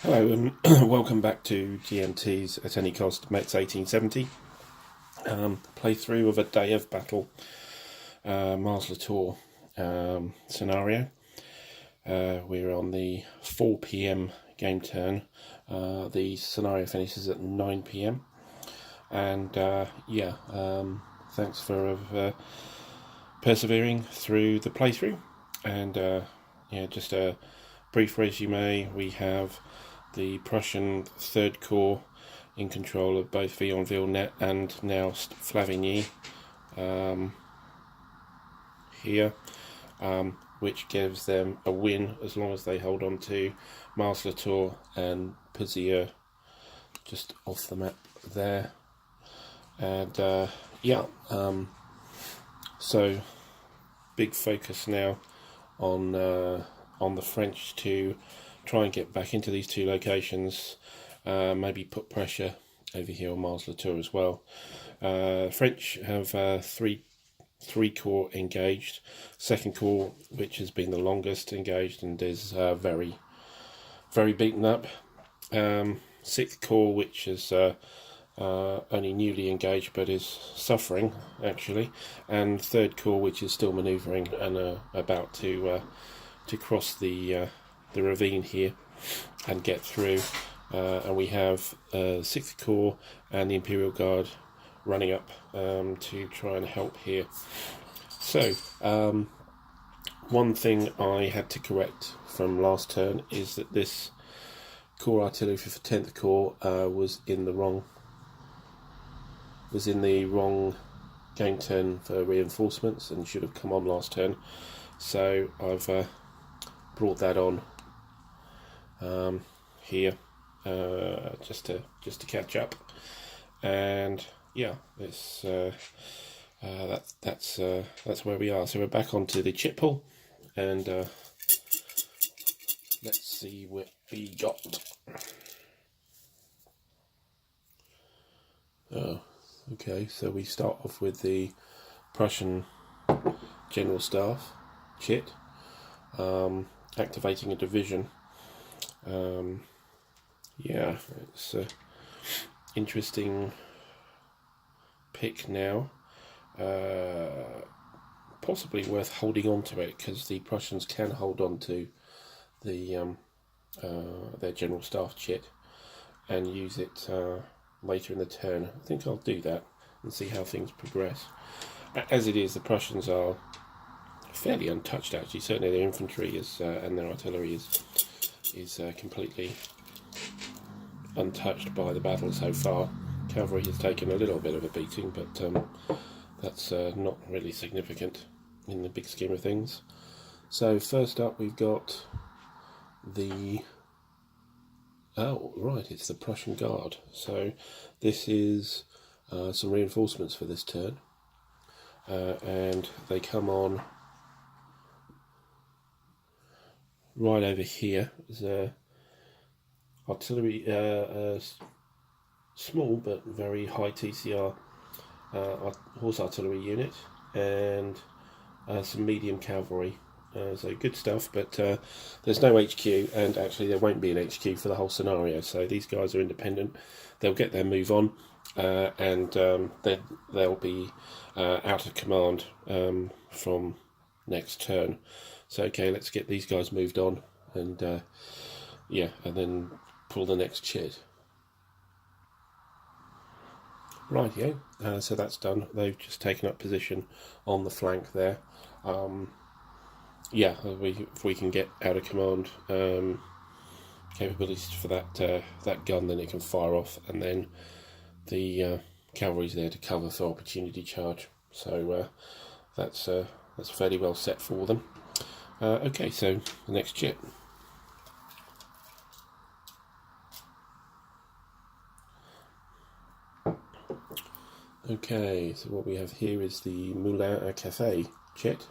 Hello and welcome back to GMT's At Any Cost Metz 1870 playthrough of a day of battle Mars Latour scenario. We're on the 4 p.m. game turn. The scenario finishes at 9 p.m. and thanks for persevering through the playthrough. And just a brief resume. We have the Prussian Third Corps in control of both Vionville and now Flavigny here, which gives them a win as long as they hold on to Mars Latour and Puzier just off the map there. And so big focus now on the French to try and get back into these two locations, maybe put pressure over here on Mars Latour as well. French have three corps engaged. Second corps, which has been the longest engaged and is very beaten up. Sixth corps, which is only newly engaged but is suffering actually, and third corps, which is still manoeuvring and about to cross the ravine here and get through. And we have Sixth Corps and the Imperial Guard running up to try and help here. So one thing I had to correct from last turn is that this Corps Artillery for 10th Corps was in the wrong game turn for reinforcements and should have come on last turn. So I've brought that on here just to catch up, and yeah, it's that's where we are. So we're back onto the chip pool, and let's see what we got. Okay, so we start off with the Prussian General Staff chit, activating a division. It's an interesting pick now. Possibly worth holding on to it because the Prussians can hold on to the their General Staff chit and use it later in the turn. I think I'll do that and see how things progress. As it is, the Prussians are fairly untouched actually. Certainly their infantry is and their artillery is completely untouched by the battle so far. Cavalry has taken a little bit of a beating, but that's not really significant in the big scheme of things. So first up we've got the it's the Prussian Guard. So this is some reinforcements for this turn, and they come on right over here. There's artillery, small but very high TCR horse artillery unit, and some medium cavalry. So good stuff, but there's no HQ, and actually there won't be an HQ for the whole scenario. So these guys are independent. They'll get their move on, and then they'll be out of command from next turn. So okay, let's get these guys moved on, and and then pull the next chit. Right, so that's done. They've just taken up position on the flank there. If we can get out of command capabilities for that gun, then it can fire off, and then the cavalry's there to cover for opportunity charge. So that's fairly well set for them. Okay, so the next chit. Okay, so what we have here is the Moulin à Café chit.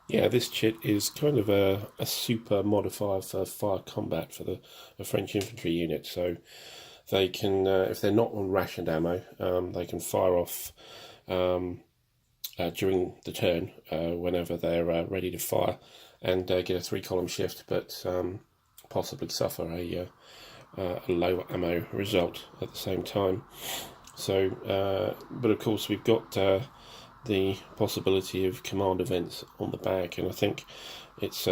Yeah, this chit is kind of a super modifier for fire combat for the French infantry unit. So they can, if they're not on rationed ammo, they can fire off during the turn whenever they're ready to fire, and get a 3-column shift, but possibly suffer a low ammo result at the same time. So, but of course we've got the possibility of command events on the back, and I think it's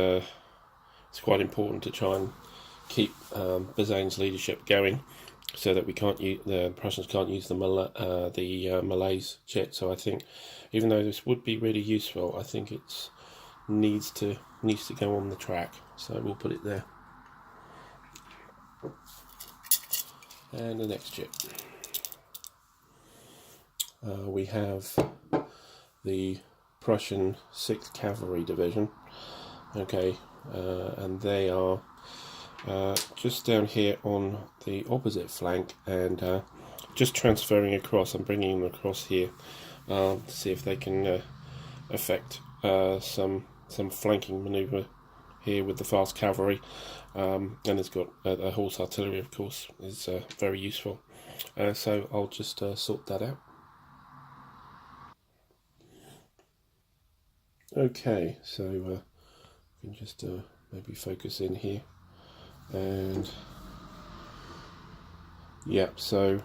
quite important to try and keep Bazaine's leadership going, so that the Prussians can't use the Malays jet. So I think, even though this would be really useful, I think it needs to go on the track. So we'll put it there. And the next jet, we have the Prussian 6th Cavalry Division. Okay, and they are just down here on the opposite flank, and just transferring across and bringing them across here to see if they can affect some flanking manoeuvre here with the fast cavalry. And it's got a horse artillery, of course, is very useful. So I'll just sort that out. Okay, so we can just maybe focus in here, and yeah, so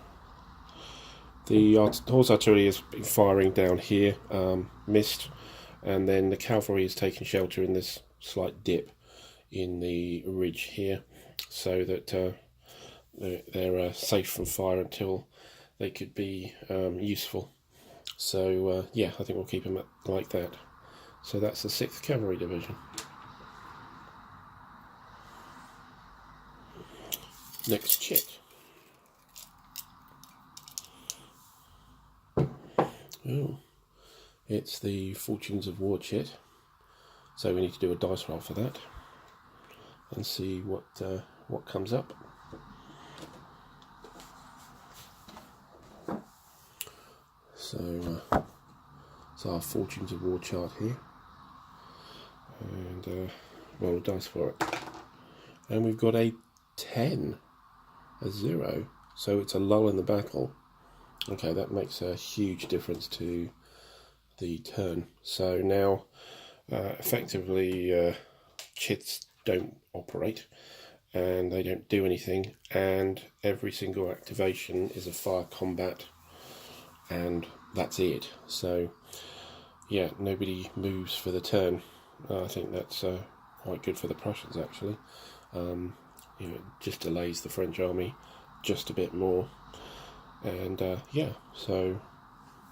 the horse artillery has been firing down here, missed, and then the cavalry has taken shelter in this slight dip in the ridge here, so that they're safe from fire until they could be useful. So yeah, I think we'll keep them like that. So that's the 6th Cavalry Division. Next chit. Oh, it's the Fortunes of War chit. So we need to do a dice roll for that and see what comes up. So it's our Fortunes of War chart here, and roll a dice for it, and we've got a 10, a 0, so it's a lull in the battle. Okay, that makes a huge difference to the turn. So now effectively chits don't operate, and they don't do anything, and every single activation is a fire combat, and that's it. So yeah, nobody moves for the turn. I think that's quite good for the Prussians, actually. It just delays the French army just a bit more, and yeah, so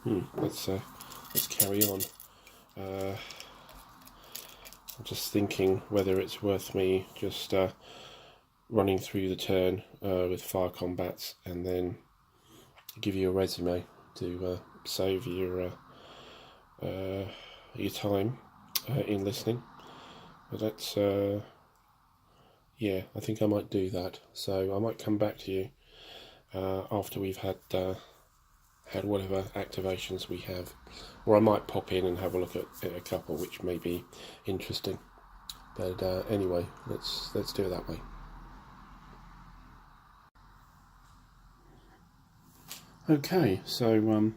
let's carry on. I'm just thinking whether it's worth me just running through the turn with fire combats, and then give you a resume to save your time in listening. But that's yeah, I think I might do that. So I might come back to you after we've had whatever activations we have, or I might pop in and have a look at a couple which may be interesting. But anyway, let's do it that way. Okay, so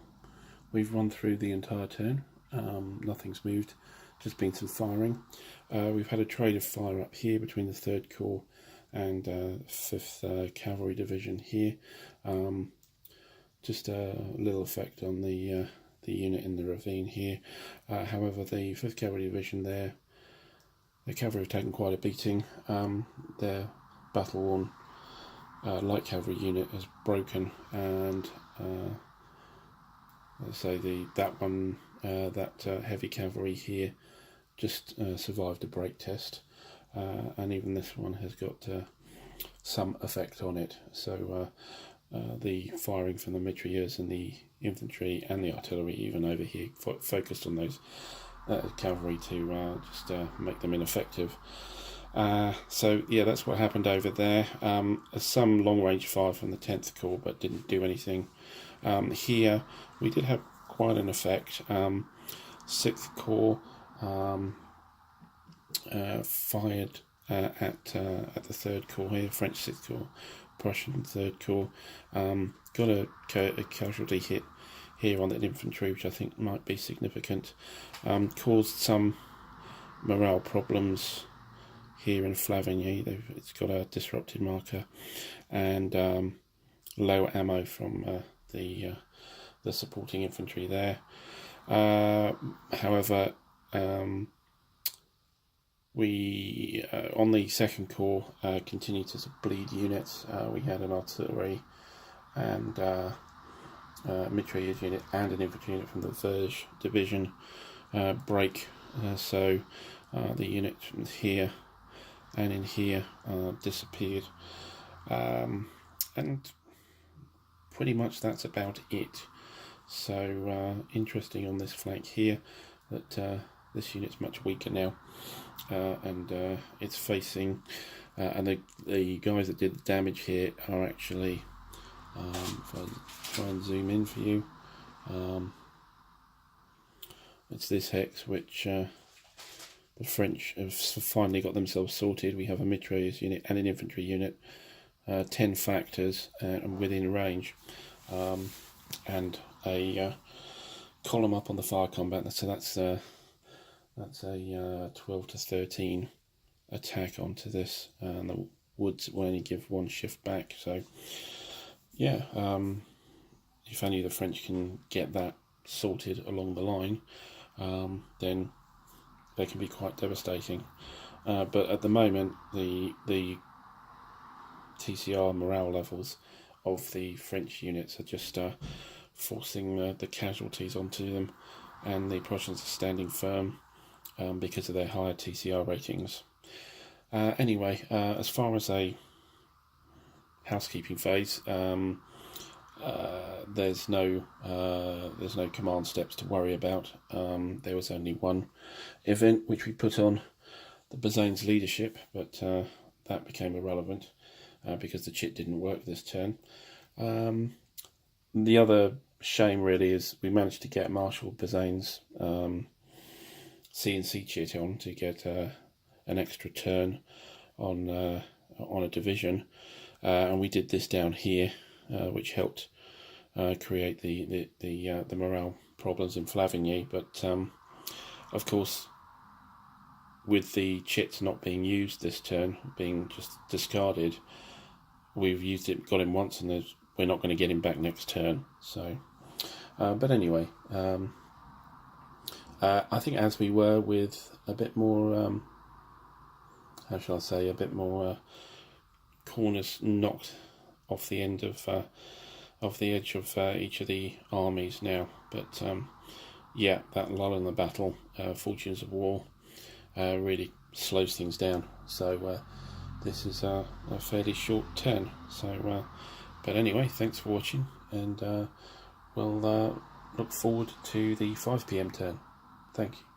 we've run through the entire turn. Nothing's moved, just been some firing. We've had a trade of fire up here between the 3rd Corps and 5th Cavalry Division here. Just a little effect on the unit in the ravine here. However, the 5th Cavalry Division there, the cavalry have taken quite a beating. Their battle-worn light cavalry unit has broken, and let's say that heavy cavalry here just survived a break test, and even this one has got some effect on it. So the firing from the mitrailleurs and the infantry and the artillery, even over here, focused on those cavalry to just make them ineffective. So yeah, that's what happened over there. Some long range fire from the 10th Corps, but didn't do anything. Here we did have quite an effect. 6th Corps fired at the 3rd Corps here, French 6th Corps, Prussian 3rd Corps. Got a casualty hit here on the infantry, which I think might be significant. Caused some morale problems here in Flavigny. It's got a disrupted marker, and low ammo from the supporting infantry there. However, we on the second corps continued to bleed units. We had an artillery and mitrailleuse unit and an infantry unit from the 3rd Division break. So the unit here and in here disappeared, and pretty much that's about it. So interesting on this flank here that this unit's much weaker now, and it's facing and the guys that did the damage here are actually, if I try and zoom in for you, it's this hex which the French have finally got themselves sorted. We have a mitrailleuse unit and an infantry unit, 10 factors and within range, and a column up on the fire combat. So that's a 12 to 13 attack onto this, and the woods will only give 1 shift back. So yeah, if only the French can get that sorted along the line, then they can be quite devastating. But at the moment, the TCR morale levels of the French units are just forcing the casualties onto them, and the Prussians are standing firm because of their higher TCR ratings. Anyway, as far as a housekeeping phase, there's no command steps to worry about. There was only one event which we put on the Bazain's leadership, but that became irrelevant because the chit didn't work this turn. The other shame really is we managed to get Marshal Bazain's CNC chit on to get an extra turn on a division, and we did this down here, which helped create the morale problems in Flavigny. But of course, with the chits not being used this turn, being just discarded, we've used it, got him once, and we're not going to get him back next turn. So, but anyway, I think as we were with a bit more, how shall I say, a bit more corners knocked off the end of the edge of each of the armies now. But yeah, that lull in the battle, fortunes of war, really slows things down. So this is a fairly short turn. So, but anyway, thanks for watching, and we'll look forward to the 5 PM turn. Thank you.